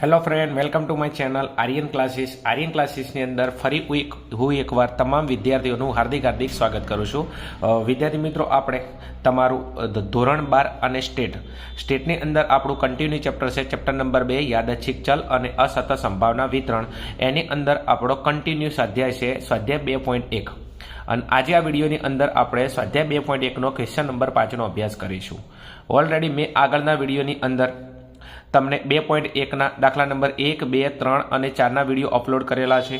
Hello friend, welcome to my channel Aryan classes. Aryan ક્લાસીસની અંદર ફરી હું એકવાર તમામ વિદ્યાર્થીઓનું હાર્દિક સ્વાગત કરું છું. વિદ્યાર્થી મિત્રો, આપણે તમારું ધોરણ 12 અને સ્ટેટની અંદર આપણું કન્ટિન્યુ ચેપ્ટર છે, ચેપ્ટર નંબર 2 યાદચ્છિક ચલ અને અસતત સંભાવના વિતરણ. એની અંદર આપણો કન્ટિન્યુ સ્વાધ્યાય છે, સ્વાધ્યાય 2.1. અને આજે આ વિડીયોની અંદર આપણે સ્વાધ્યાય 2.1નો ક્વેશ્ચન નંબર 5નો અભ્યાસ કરીશું. ઓલરેડી મેં આગળના વિડીયોની અંદર તમને 2.1ના દાખલા નંબર 1, 2, 3 અને 4ના વિડીયો અપલોડ કરેલા છે.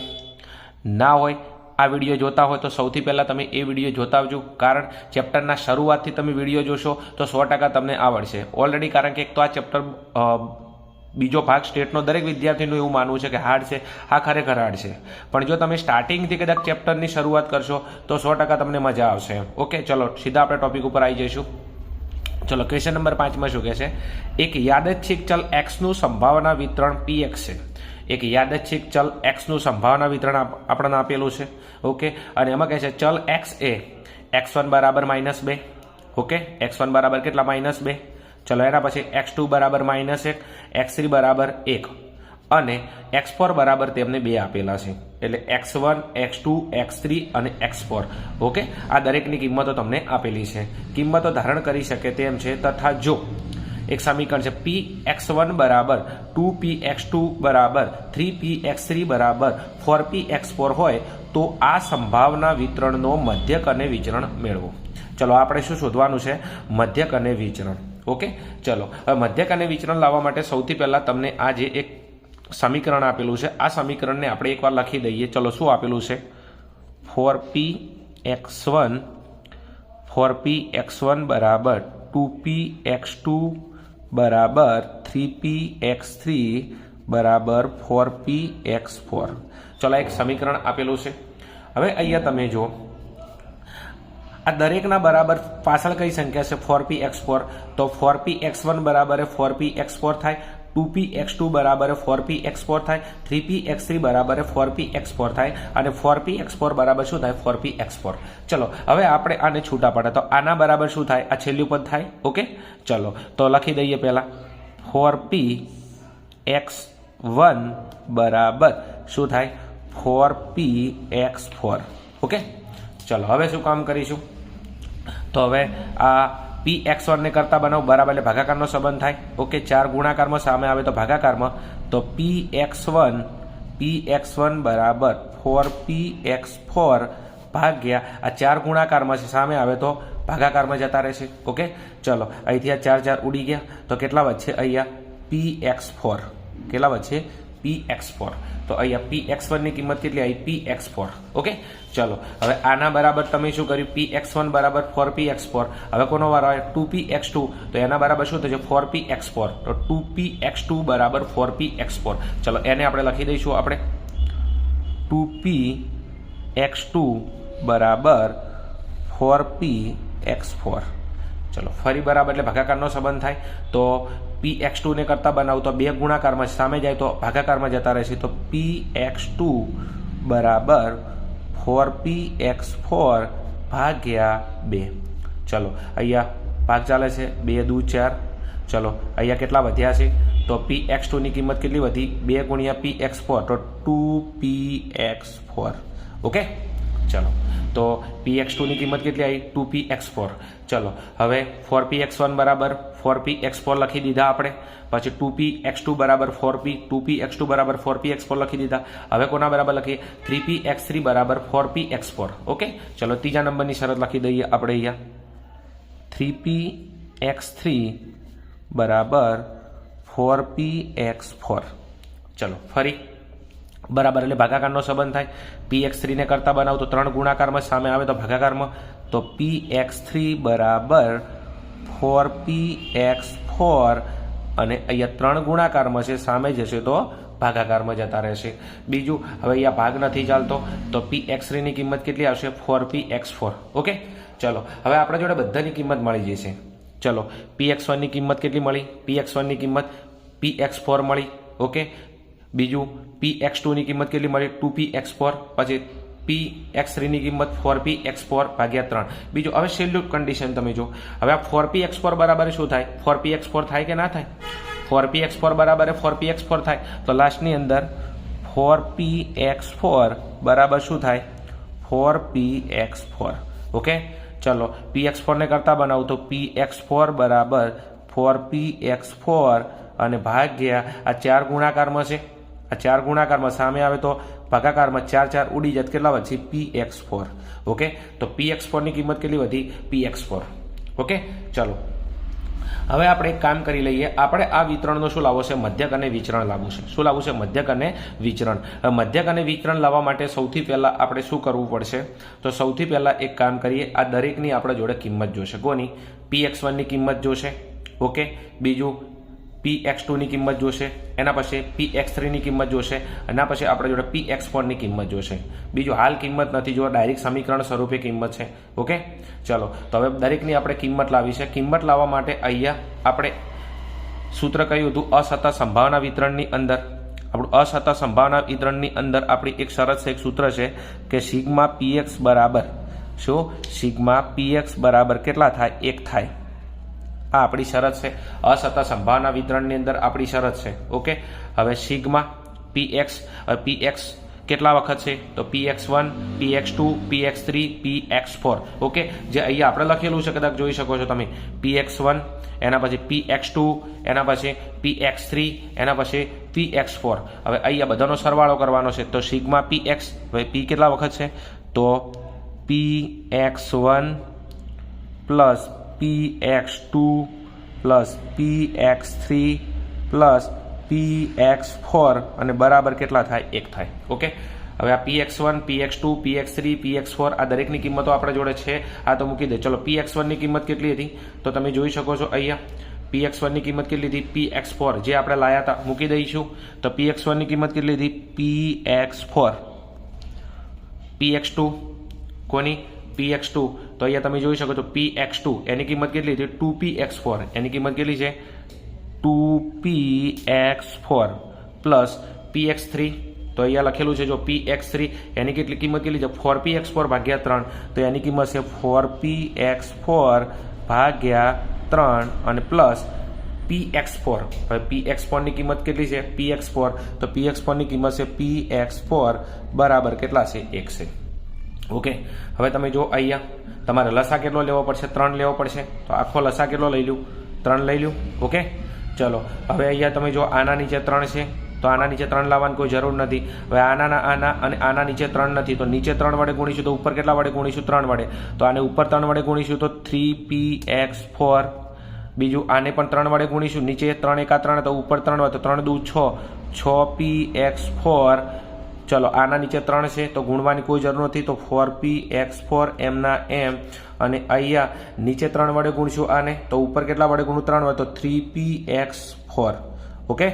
ના હોય આ વિડીયો જોતા હોય તો સૌથી પહેલાં તમે એ વિડીયો જોતા આવજો, કારણ ચેપ્ટરના શરૂઆતથી તમે વિડીયો જોશો તો 100% તમને આવડશે ઓલરેડી. કારણ કે એક તો આ ચેપ્ટર બીજો ભાગ સ્ટેટનો દરેક વિદ્યાર્થીનું એવું માનવું છે કે હાર્ડ છે. હા, ખરેખર હાર્ડ છે, પણ જો તમે સ્ટાર્ટિંગથી કદાચ ચેપ્ટરની શરૂઆત કરશો તો 100% તમને મજા આવશે. ઓકે, ચલો સીધા આપણે ટોપિક ઉપર આવી જઈશું. ચલો, ક્વેશ્ચન નંબર 5માં શું કહે છે? એક યાદચ્છિક ચલ એક્સનું સંભાવના વિતરણ px છે. એક યાદચ્છિક ચલ એક્સનું સંભાવના વિતરણ આપણને આપેલું છે. ઓકે, અને એમાં કહે છે ચલ એક્સ એ x1 બરાબર -2. ઓકે, x1 બરાબર કેટલા? -2. ચલો, એના પછી x2 બરાબર -1, x3 બરાબર 1 અને x4 બરાબર તેમને 2 આપેલા છે. એટલે x1, x2, x3 અને x4. ઓકે, આ દરેકની કિંમતો તમને આપેલી છે. કિંમતો ધારણ કરી શકે તેમ છે. તથા જો એક સમીકરણ છે px1 બરાબર 2px2 બરાબર 3px3 બરાબર 4px4 હોય તો આ સંભાવના વિતરણનો મધ્યક અને વિચરણ મેળવો. ચલો, આપણે શું શોધવાનું છે? મધ્યક અને વિચરણ. ઓકે, ચલો, હવે મધ્યક અને વિચરણ લાવવા માટે સૌથી પહેલા તમને આ જે એક સમીકરણ આપેલું છે, આ સમીકરણને આપણે એકવાર લખી દઈએ. ચલો, શું આપેલું છે? 4px1 બરાબર 2px2 બરાબર 3px3 બરાબર 4px4. ચલો, એક સમીકરણ આપેલું છે. હવે અહીંયા તમે જો આ દરેકના બરાબર પાછળ કઈ સંખ્યા છે? 4px4. તો 4px1 બરાબર 4px4 થાય, 2px2 બરાબર 4px4 થાય, 3px3 બરાબર 4px4 થાય અને 4px4 બરાબર શું થાય? 4px4. ચલો, હવે આપણે આને છૂટા પડે તો આના બરાબર શું થાય? આ છેલ્લું પદ થાય. ઓકે, ચલો તો લખી દઈએ પહેલા 4px1 બરાબર શું થાય? 4px4. ઓકે, ચલો હવે શું કામ કરીશું? તો હવે આ px1 ને કરતા બનાવ બરાબર એટલે ભાગાકારનો સંબંધ થાય. ઓકે, 4 ગુણાકારમાં સામે આવે તો ભાગાકારમાં. તો px1 બરાબર 4px4 ભાગ્યા આ 4 ગુણાકારમાં છે, સામે આવે તો ભાગાકારમાં જતા રહેશે. ઓકે, ચલો અહીંથી આ 4 ઉડી ગયા તો કેટલા વધશે? અહીંયા px4. કેટલા વધશે? px4. તો અહીંયા px1 ની કિંમત કેટલી આવી? px4. ઓકે, ચલો હવે આના બરાબર તમે શું કર્યું? px1 બરાબર 4px4. હવે કોનો વારો આવે? 2px2. તો એના બરાબર શું થશે? 4px4. તો 2px2 બરાબર 4px4. ચલો, એને આપણે લખી દઈશું. આપણે 2px2 બરાબર 4px4. ચલો, ફરી બરાબર એટલે ભાગાકારનો સંબંધ થાય. તો px2 ને કરતા બનાવ તો 2 ગુણાકારમાં સામે જાય તો ભાગાકારમાં જતા રહેશે. તો px2 બરાબર 4px4 ભાગ્યા 2. ચલો, અહીંયા ભાગ ચાલે છે, 2 દુ 4. ચલો, અહીંયા કેટલા વધ્યા છે? તો px2 ની કિંમત કેટલી વધી? 2 ગુણ્યા px4 તો 2px4. ઓકે, ચલો તો px2 ની કિંમત કેટલી આવી? 2px4. ચલો, હવે 4px1 બરાબર 4px4 લખી દીધા આપણે. પછી 2px2 બરાબર 2px2 બરાબર 4px4 લખી દીધા. હવે કોના બરાબર લખીએ? 3px3 બરાબર 4px4. ઓકે, ચલો ત્રીજા નંબરની શરત લખી દઈએ આપણે અહીંયા 3px3 બરાબર 4px4. ચલો, ફરી બરાબર એટલે ભાગાકારનો સંબંધ થાય. px3 ને કરતા બનાવ તો 3 ગુણાકારમાં સામે આવે તો ભાગાકારમાં. તો px3 બરાબર 4px4 અને અહીંયા 3 ગુણાકારમાં છે, સામે જશે તો ભાગાકારમાં જતા રહેશે. બીજું, હવે અહીંયા ભાગ નથી ચાલતો તો px3 ની કિંમત કેટલી આવશે? 4px4. ઓકે, ચલો હવે આપણા જોડે બધાની કિંમત મળી જશે. ચલો, px1 ની કિંમત કેટલી મળી? px1 ની કિંમત px4 મળી. ઓકે, બીજું px2 ની કિંમત કેટલી મળી? 2px4. પછી px3 ની કિંમત 4px4 ભાગ્યા 3. બીજું, હવે છેલ્લું કન્ડિશન તમે જો. હવે આ 4px4 બરાબર શું થાય? 4px4 થાય કે ના થાય? 4px4 બરાબર 4px4 થાય તો લાસ્ટની અંદર 4px4 બરાબર શું થાય 4px4 ઓકે ચલો px4 ને કરતા બનાવું તો px4 બરાબર 4px4 અને ભાગ્યા આ 4 ગુણાકારમાં છે આ 4 ગુણાકારમાં સામે આવે તો ભાગાકારમાં 4 ઉડી જાય કેટલા વધશે px4 ઓકે તો px4 ની કિંમત કેટલી વધી px4 ઓકે ચલો હવે આપણે એક કામ કરી લઈએ આપણે આ વિતરણનો શું લાવવો છે મધ્યક અને વિચરણ લાવવું છે શું લાવવું છે મધ્યક અને વિચરણ મધ્યક અને વિચરણ લાવવા માટે સૌથી પહેલા આપણે શું કરવું પડશે તો સૌથી પહેલા એક કામ કરીએ આ દરેકની આપણે જોડે કિંમત જોશે કોની px1 ની કિંમત જોશે ઓકે બીજું px2 ની કિંમત જોશે એના પછી px3 ની કિંમત જોશે એના પછી આપણે જોડે px4 ની કિંમત જોશે બીજું હાલ કિંમત નથી જો ડાયરેક્ટ સમીકરણ સ્વરૂપે કિંમત છે ઓકે ચલો તો હવે દરેકની આપણે કિંમત લાવી છે કિંમત લાવવા માટે અહીંયા આપણે સૂત્ર કયું હતું અસતત સંભાવના વિતરણની અંદર આપણું અસતત સંભાવના વિતરણની અંદર આપણી એક શરત છે એક સૂત્ર છે કે સિગ્મા px બરાબર શું સિગ્મા px બરાબર કેટલા થાય 1 થાય આ આપણી શરત છે અસતત સંભાવના વિતરણની અંદર આપણી શરત છે ઓકે હવે સિગ્મા px કેટલા વખત છે તો px1 px2 px3 px4 okay જે અહીંયા આપણે લખેલું છે કદાચ જોઈ શકો છો તમે px1 એના પછી px2 એના પછી px3 એના પછી px4 હવે અહીંયા બધાનો સરવાળો કરવાનો છે તો સિગ્મા px હવે p કેટલા વખત છે તો px1 plus px2 plus px3 plus px4 અને બરાબર કેટલા થાય 1 થાય ઓકે હવે આ px1 px2 px3 px4 આ દરેકની કિંમતો આપણા જોડે છે આ તો મૂકી દે ચલો px1 ની કિંમત કેટલી હતી તો તમે જોઈ શકો છો અહીંયા px1 ની કિંમત કેટલી હતી px4 જે આપણે લાયા હતા મૂકી દઈશું તો px1 ની કિંમત કેટલી હતી px4 px2 કોની px2 તો અહીંયા તમે જોઈ શકો છો px2 એની કિંમત કેટલી હતી 2px4 એની કિંમત કેટલી છે 2px4 પ્લસ px3 તો અહીંયા લખેલું છે જો px3 એની કેટલી કિંમત કેટલી છે 4px4 ભાગ્યા 3 તો એની કિંમત છે 4px4 ભાગ્યા 3 અને પ્લસ px4 હવે px4 ની કિંમત કેટલી છે px4 તો px4 ની કિંમત છે px4 બરાબર કેટલા છે 1 છે ઓકે હવે તમે જો અહીંયા તમારે લસા કેટલો લેવો પડશે 3 લેવો પડશે તો આખો લસા કેટલો લઈ લઉં 3 લઈ લઉં ઓકે ચલો હવે અહીંયા તમે જો આના નીચે 3 છે તો આના નીચે 3 લાવવાની કોઈ જરૂર નથી હવે આના અને આના નીચે 3 નથી તો નીચે 3 વડે ગુણીશું તો ઉપર કેટલા વડે ગુણીશું 3 વડે તો આને ઉપર 3 વડે ગુણીશું તો 3px4 બીજું આને પણ 3 વડે ગુણીશું નીચે 3 એકા 3 તો ઉપર 3 વડે તો 3 દુ 6px4 ચલો આના નીચે 3 છે તો ગુણવાની કોઈ જરૂર નથી તો 4px4 એમના એમ અને અહીંયા નીચે 3 વડે ગુણશું આને તો ઉપર કેટલા વડે ગુણું 3 વડે તો 3px4 ઓકે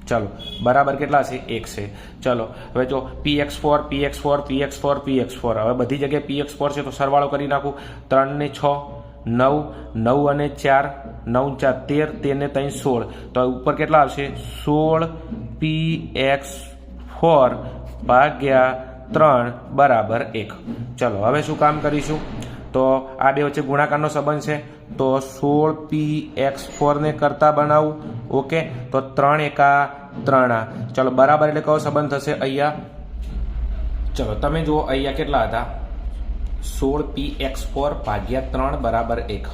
ચલો બરાબર કેટલા છે 1 છે ચલો હવે જો px4 px4 px4 px4 હવે બધી જગ્યાએ px4 છે તો સરવાળો કરી નાખું 3 ને 6 9 9 અને 4 9 4 13 13 ને 3 16 તો ઉપર કેટલા આવશે 16px4 ભાગ્યા 3 બરાબર 1 ચલો હવે શું કામ કરીશું તો આ બે વચ્ચે ગુણાકારનો સંબંધ છે તો 16px4 ને કરતા બનાવું ઓકે તો 3 એકા 3 ચલો બરાબર એટલે કયો સંબંધ થશે અહીંયા ચલો તમે જુઓ અહીંયા કેટલા હતા 16px4 ભાગ્યા 3 બરાબર 1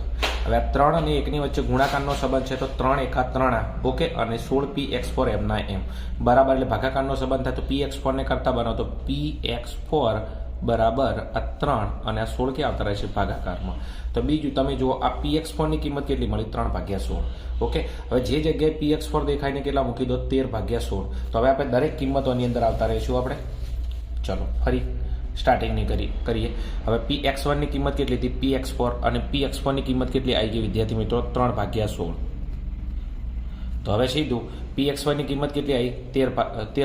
હવે 3 અને 1 ની વચ્ચે ગુણાકારનો સંબંધ છે તો 3 એકા 3 ઓકે અને 16px4 એમના એમ બરાબર એટલે ભાગાકારનો સંબંધ થાય તો px4 ને કરતા બનાવો તો px4 બરાબર આ 3 અને આ 16 ક્યાં આવતા રહેશે ભાગાકારમાં તો બીજું તમે જુઓ આ px4 ની કિંમત કેટલી મળી 3 ભાગ્યા 16 ઓકે હવે જે જગ્યાએ px4 દેખાય ને કેટલા મૂકી દો 13 ભાગ્યા 16 તો હવે આપણે દરેક કિંમતોની અંદર આવતા રહીશું આપણે ચલો ફરી સ્ટાર્ટિંગની કરીએ હવે px1 ની કિંમત કેટલી હતી px4 અને px4 ની કિંમત કેટલી આવી ગઈ વિદ્યાર્થી મિત્રો 3 ભાગ્યા 16 તો હવે સીધું px1 ની કિંમત કેટલી આવી 3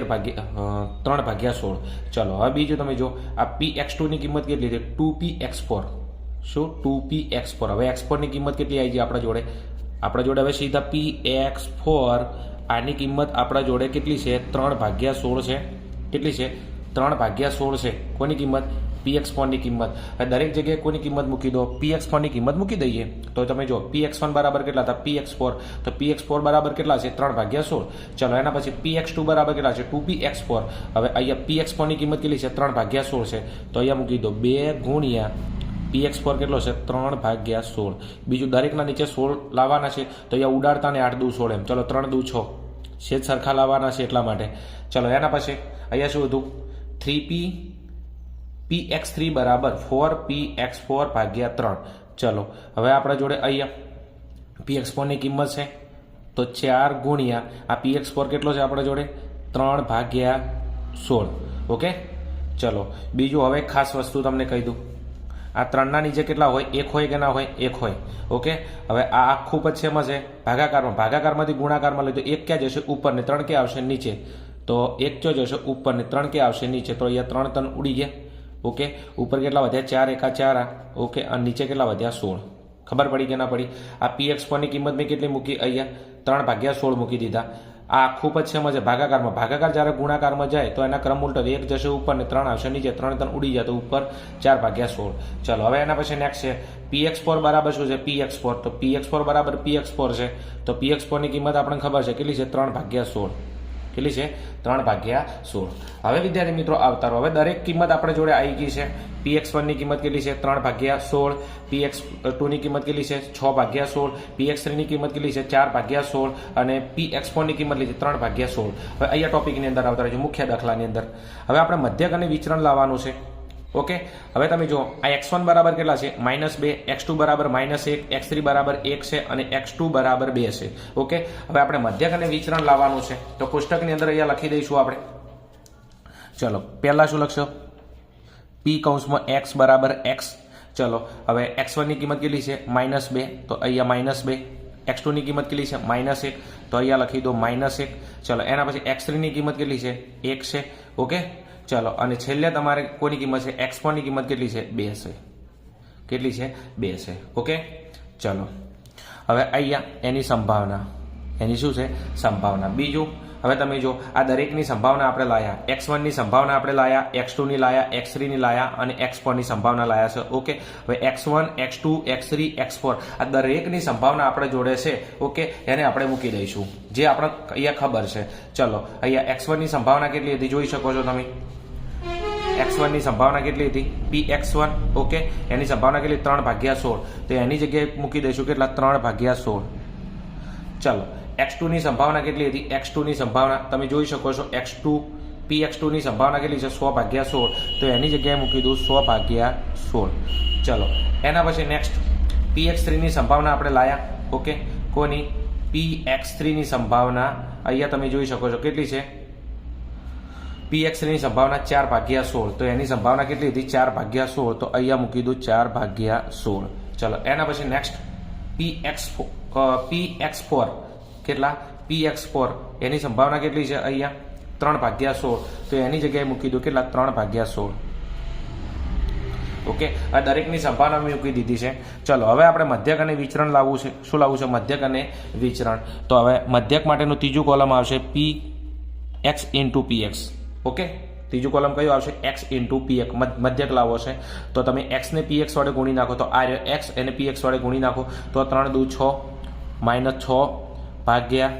ભાગ્યા 16 ચલો હવે બીજું તમે જો આ px2 ની કિંમત કેટલી હતી 2px4 શું 2px4 હવે x4 ની કિંમત કેટલી આવી ગઈ આપણા જોડે હવે સીધા px4 આની કિંમત આપણા જોડે કેટલી છે 3 ભાગ્યા 16 છે કેટલી છે 3 ભાગ્યા 16 છે કોની કિંમત px4 ની કિંમત. હવે દરેક જગ્યાએ કોની કિંમત મૂકી દો, px4 ની કિંમત મૂકી દઈએ. તો તમે જો px1 બરાબર કેટલા હતા, px4. તો px4 બરાબર કેટલા છે, 3/16. ચલો એના પછી px2 બરાબર કેટલા છે, 2px4. હવે અહીંયા px4 ની કિંમત કેટલી છે, 3/16 છે. તો અહીંયા મૂકી દો 2 ગુણ્યા px4 કેટલો છે, 3/16. બીજું દરેકના નીચે 16 લાવવાના છે. તો અહીંયા ઉડાડતા ને 8 દુ 16 એમ. ચલો 3 દુ 6 છેદ સરખા લાવવાના છે એટલા માટે. ચલો એના પછી અહીંયા શું હતું, 3px3 બરાબર 4px4/3. ચલો હવે આપણા જોડે અહીંયા px4 ની કિંમત છે તો 4 ગુણ્યા આ px4 કેટલો છે આપણા જોડે, 3/16. ઓકે. ચલો બીજું હવે ખાસ વસ્તુ તમને કહી દઉં, આ 3ના નીચે કેટલા હોય, 1 હોય કે ના હોય, 1 હોય. ઓકે. હવે આ આખું પછી શેમાં છે, ભાગાકારમાંથી ગુણાકારમાં લઈ તો 1 ક્યાં જશે, ઉપર ને 3 ક્યાં આવશે, નીચે. તો 1 ક્યાં જશે, ઉપર ને 3 ક્યાં આવશે, નીચે. તો અહીંયા 3 3 ઉડી ગયા. ઓકે. ઉપર કેટલા વધ્યા, 4 એકા 4. ઓકે. અને નીચે કેટલા વધ્યા, 16. ખબર પડી કે ના પડી. આ px4 ની કિંમત મેં કેટલી મૂકી, અહીંયા 3/16 મૂકી દીધા. આ આખું પછી એમાં છે ભાગાકારમાં. ભાગાકાર જ્યારે ગુણાકારમાં જાય તો એના ક્રમ ઉલટો, 1 જશે ઉપર ને 3 આવશે નીચે, 3 3 ઉડી જાય તો ઉપર 4/16. ચલો હવે એના પછી નેક્સ્ટ છે px4 બરાબર શું છે, px4. તો px4 બરાબર px4 છે. તો px4 ની કિંમત આપણને ખબર છે કેટલી છે, 3/16. કેટલી છે, 3/16. હવે વિદ્યાર્થી મિત્રો આવતા રહો. હવે દરેક કિંમત આપણે જોડે આવી ગઈ છે. px1 ની કિંમત કેટલી છે, 3/16. px2 ની કિંમત કેટલી છે, 6/16. px3 ની કિંમત કેટલી છે, 4/16. અને px4 ની કિંમત કેટલી છે, 3/16. હવે અહીંયા ટોપિકની અંદર આવતા રહેજો, મુખ્ય દાખલાની અંદર. હવે આપણે મધ્યક અને વિચરણ લાવવાનું છે. ઓકે. હવે તમે જો આ x1 બરાબર કેટલા છે, -2, x2 બરાબર -1, x3 બરાબર 1 છે અને x2 બરાબર 2 છે. ઓકે. હવે આપણે મધ્યક અને વિચરણ લાવવાનું છે. તો કોષ્ટકની અંદર અહીંયા લખી દઈશું આપણે. ચલો પહેલા શું લખશો, p કૌંસમાં x બરાબર x. ચલો હવે x1 ની કિંમત કેટલી છે, -2. તો અહીંયા -2. x2 ની કિંમત કેટલી છે, -1. તો અહીંયા લખી દો -1. ચલો એના પછી x3 ની કિંમત કેટલી છે, 1 છે. ઓકે. ચલો અને છેલ્લે તમારે કોની કિંમત છે, x4 ની કિંમત કેટલી છે, 2 છે. કેટલી છે, 2 છે. ઓકે. ચલો હવે અહીંયા એની સંભાવના, એની શું છે, સંભાવના. બીજું હવે તમે જો આ દરેકની સંભાવના આપણે લાયા, x1 ની સંભાવના આપણે લાયા, x2 ની લાયા, x3 ની લાયા અને x4 ની સંભાવના લાયા છે. ઓકે. હવે x1 x2 x3 x4 આ દરેકની સંભાવના આપણે જોડે છે. ઓકે. એને આપણે મૂકી દઈશું જે આપણે અહીંયા ખબર છે. ચલો અહીંયા x1 ની સંભાવના કેટલી હતી જોઈ શકો છો તમે. x1 ની સંભાવના કેટલી હતી, px1. ઓકે. એની સંભાવના કેટલી, 3/16. તો એની જગ્યાએ મૂકી દઈશું કેટલા, 3/16. ચલો x2 ની સંભાવના કેટલી હતી, x2 ની સંભાવના તમે જોઈ શકો છો, px2 ની સંભાવના કેટલી છે, 100/16. તો એની જગ્યાએ મૂકી દઉં 100/16. ચલો એના પછી નેક્સ્ટ px3 ની સંભાવના આપણે લાયા. ઓકે. કોની, px3 ની સંભાવના અહીંયા તમે જોઈ શકો છો કેટલી છે, px3 ની સંભાવના 4/16. તો એની સંભાવના કેટલી હતી, 4/16. તો અહીંયા મૂકી દઉં 4/16. ચલો એના પછી નેક્સ્ટ px4 કેટલા, px4 એની સંભાવના કેટલી છે, અહીંયા 3/16. તો એની જગ્યાએ મૂકી દો કેટલા, 3/16. ઓકે. આ દરેકની સંભાવના મૂકી દીધી છે. ચલો હવે આપણે મધ્યક અને વિચરણ લાવવું છે. શું લાવવું છે, મધ્યક અને વિચરણ. તો હવે મધ્યક માટેનું ત્રીજું કોલમ આવશે px into px. ઓકે. ત્રીજું કોલમ કયું આવશે, x into px. મધ્યક લાવવો છે તો તમે x ને px વડે ગુણી નાખો. તો આ રહ્યો x એને px વડે ગુણી નાખો તો 3 દુ 6 -6 ભાગ્યા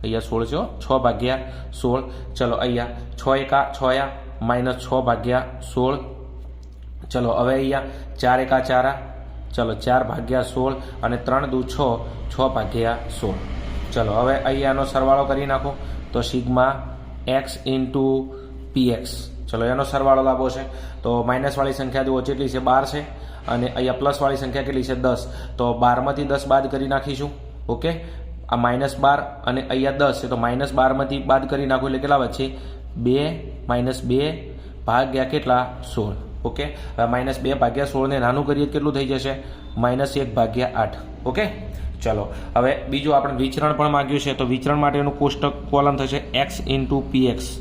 અહીંયા 16 છે, 6/16. ચલો અહીંયા 6 એકા 6 -6/16. ચલો હવે અહીંયા 4 એકા 4. ચલો 4/16 અને 3 દુ 6 6/16. ચલો હવે અહીંયાનો સરવાળો કરી નાખો તો સિગ્મા x into px. ચલો એનો સરવાળો લાવવો છે તો માઇનસવાળી સંખ્યા જુઓ કેટલી છે, 12 છે. અને અહીંયા પ્લસવાળી સંખ્યા કેટલી છે, 10. તો 12માંથી 10 બાદ કરી નાખીશું. ઓકે. આ -12 અને અહીંયા 10 છે તો -12માંથી બાદ કરી નાખો એટલે કેટલા વચ્ચે 2 -2 ભાગ્યા કેટલા, 16. ઓકે. હવે -2/16 ને નાનું કરીએ કેટલું થઈ જશે, -1/8. ઓકે. ચલો હવે બીજું આપણે વિચરણ પણ માંગ્યું છે તો વિચરણ માટેનું કોષ્ટક કોલમ થશે x into px.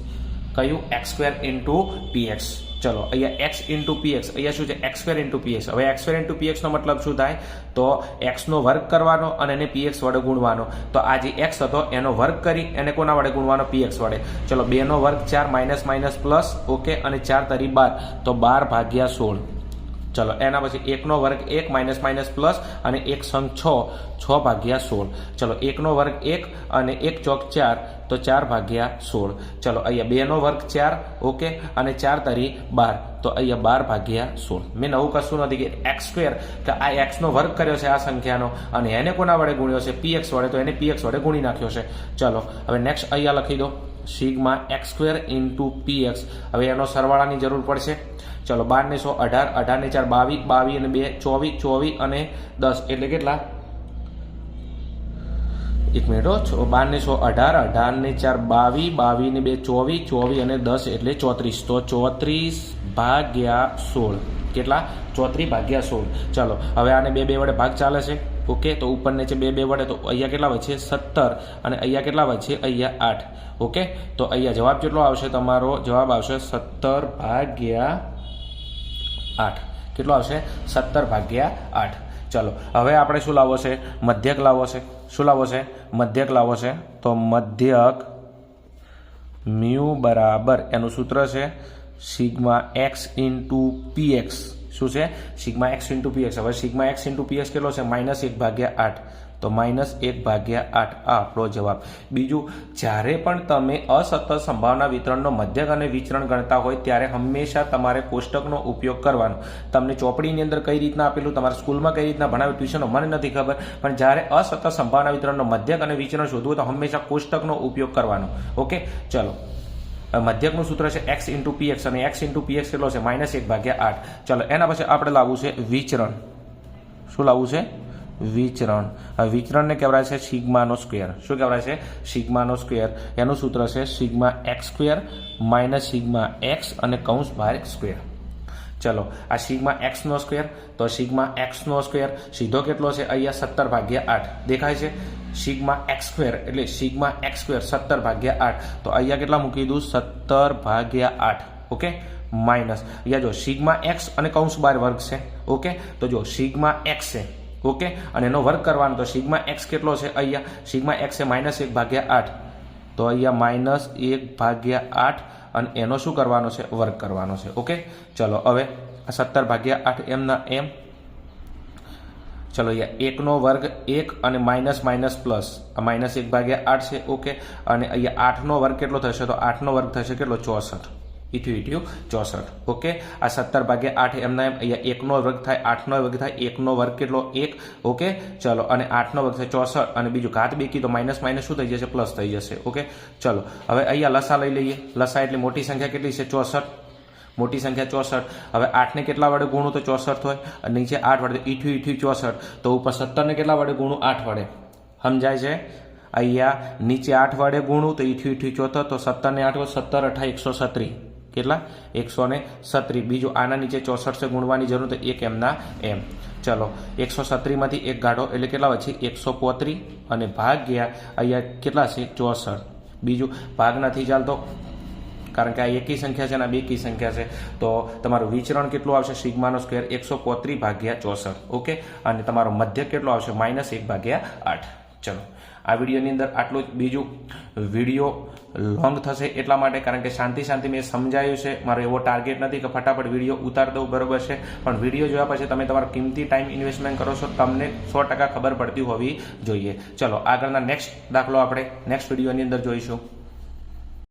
કયું, x2 into px. ચલો અહીંયા એક્સ ઇન્ટુ પીએક્સ, અહીંયા શું છે એક્સ સ્ક્વેર ઇન્ટુ પીએક્સ. હવે એક્સ સ્ક્વેર ઇન્ટુ પીએક્સનો મતલબ શું થાય? તો એક્સનો વર્ગ કરવાનો અને એને પીએક્સ વડે ગુણવાનો. તો આ જે એક્સ હતો એનો વર્ગ કરી એને કોના વડે ગુણવાનો? પીએક્સ વડે. ચલો 2 નો વર્ગ 4 માઇનસ માઇનસ પ્લસ, ઓકે, અને 4 તરી 12, તો 12/16. ચલો એના પછી 1 નો વર્ગ 1 માઇનસ માઇનસ પ્લસ અને 1 સંગ 6/16. ચલો 1 નો વર્ગ 1 અને 1 ચોક 4, તો 4/16. ચલો અહીંયા 2 નો વર્ગ 4, ઓકે, અને 4 તરી 12, તો અહીંયા 12/16. મેં નવું કશું નથી કે એક્સ સ્ક્વેર, કે આ એક્સનો વર્ગ કર્યો છે આ સંખ્યાનો અને એને કોના વડે ગુણ્યો છે? પીએક્સ વડે, તો એને પીએક્સ વડે ગુણી નાખ્યો છે. ચલો હવે નેક્સ્ટ અહીંયા લખી દો sigma x square into PX. હવે એનો સરવાળાની જરૂર પડશે. ચલો 12 ને 100 18, 18 ને 4 22, 22 અને 2 24, 24 અને 10 એટલે કેટલા? 1 મિનિટ, 12 ને 100 18, 18 ને 4 22, 22 ને 2 24, 24 અને 10 એટલે 34. તો 34/16. કેટલા? 34/16. ચલો હવે આને 2 વડે ભાગ ચાલે છે, ઓકે, તો ઉપર નીચે 2 વડે, તો અહીંયા કેટલા વધશે? 17 અને અહીંયા કેટલા વધશે? અહીંયા 8, ઓકે. તો અહીંયા જવાબ કેટલો આવશે? તમારો જવાબ આવશે 17/8. કેટલો આવશે? 17/8. ચલો હવે આપણે શું લાવવો છે? મધ્યક લાવવો છે. શું લાવવો છે? મધ્યક લાવવો છે. તો મધ્યક મ્યુ બરાબર એનું સૂત્ર છે સિગ્મા એક્સ ઇન્ટુ પીએક્સ. શું છે? Sigma x into PX. હવે સિગ્મા એક્સ ઇન્ટુ પીએક્સ કેટલો છે? -1/8. તો -1/8 આ આપણો જવાબ. બીજું, જ્યારે પણ તમે અસતત સંભાવના વિતરણનો મધ્યક અને વિચરણ ગણતા હોય ત્યારે હંમેશા તમારે કોષ્ટકનો ઉપયોગ કરવાનો. તમને ચોપડીની અંદર કઈ રીતના આપેલું, તમારા સ્કૂલમાં કઈ રીતના ભણાવ્યું, ટ્યુશનમાં મને નથી ખબર, પણ જ્યારે અસતત સંભાવના વિતરણનો મધ્યક અને વિચરણ શોધવું તો હંમેશા કોષ્ટકનો ઉપયોગ કરવાનો, ઓકે. ચલો મધ્યકનું સૂત્ર છે એક્સ ઇન્ટુ પીએક્સ અને એક્સ ઇન્ટુ પીએક્સ કેટલો છે? -1/8. ચલો એના પછી આપણે લાવવું છે વિચરણ. શું લાવવું છે? વિચરણ. હવે વિચરણને કહેવાય છે સિગ્માનો સ્ક્વેર. શું કહેવાય છે? સિગ્માનો સ્ક્વેર. એનું સૂત્ર છે sigma x square minus sigma x અને કૌંસ બહાર સ્ક્વેર. ચલો આ સિગ્મા એક્સનો સ્ક્વેર, તો સિગ્મા એક્સનો સ્ક્વેર સીધો કેટલો છે? અહીંયા 17/8 દેખાય છે. સિગ્મા એક્સ સ્ક્વેર એટલે સિગ્મા એક્સ સ્ક્વેર 17/8, તો અહીંયા કેટલા મૂકી દઉં? 17/8, ઓકે. માઇનસ અહીંયા જો સિગ્મા એક્સ અને કૌંસ બહાર વર્ગ છે, ઓકે. તો જો સિગ્મા એક્સ છે, ઓકે, અને એનો વર્ગ કરવાનો, તો સિગ્મા એક્સ કેટલો છે? અહીંયા સિગ્મા એક્સ છે -1/8, તો અહીંયા -1/8 અને એનો શું કરવાનો છે? વર્ગ કરવાનો છે, ઓકે. ચલો હવે 17/8 એમના એમ. ચલો અહીંયા 1 નો વર્ગ 1 અને માઇનસ માઇનસ પ્લસ, આ -1/8 છે, ઓકે. અને અહીંયા 8 નો વર્ગ કેટલો થશે? તો 8 નો વર્ગ થશે કેટલો? 64. ઈઠ્યું 64, ઓકે. આ 17/8 એમના એમ. અહીંયા 1 નો વર્ગ થાય, 8 નો વર્ગ થાય, 1 નો વર્ગ કેટલો? 1, ઓકે. ચલો અને 8 નો વર્ગ થાય 64 અને બીજું ઘાત બેકી તો માઇનસ માઇનસ શું થઈ જશે? પ્લસ થઈ જશે, ઓકે. ચલો હવે અહીંયા લસા લઈ લઈએ. લસા એટલે મોટી સંખ્યા કેટલી છે? 64. મોટી સંખ્યા 64. હવે 8 ને કેટલા વડે ગુણું તો 64 હોય, અને નીચે 8 વડે, ઈઠ્યું 64, તો ઉપર 17 ને કેટલા વડે ગુણું? 8 વડે. સમજાય છે? અહીંયા નીચે 8 વડે ગુણું તો ઈઠ્યું 74, તો 17 ને 8 વડે 17 × 8 137. કેટલા? 137. બીજું આના નીચે 64 છે, ગુણવાની જરૂર, તો 1 એમના એમ. ચલો 137 માંથી 1 કાઢો એટલે કેટલા વધશે? 135 અને ભાગ્યા અહીંયા કેટલા છે? 64. બીજું ભાગ નથી ચાલતો કારણ કે આ એકી સંખ્યા છે અને આ બેકી સંખ્યા છે, તો તમારું વિચરણ કેટલું આવશે? સિગ્માનો સ્ક્વેર 135/64, ઓકે. અને તમારો મધ્યક કેટલો આવશે? -1/8. ચલો આ વિડીયોની અંદર આટલું જ. બીજું વિડીયો લોંગ થશે એટલા માટે કારણ કે શાંતિ મેં સમજાયું છે. મારો એવો ટાર્ગેટ નથી કે ફટાફટ વિડીયો ઉતાર દઉં, બરોબર છે, પણ વિડીયો જોયા પછી તમે તમારો કિંમતી ટાઈમ ઇન્વેસ્ટમેન્ટ કરો છો, તમને 100% ખબર પડતી હોવી જોઈએ. ચલો આગળના નેક્સ્ટ દાખલો આપણે નેક્સ્ટ વિડીયોની અંદર જોઈશું.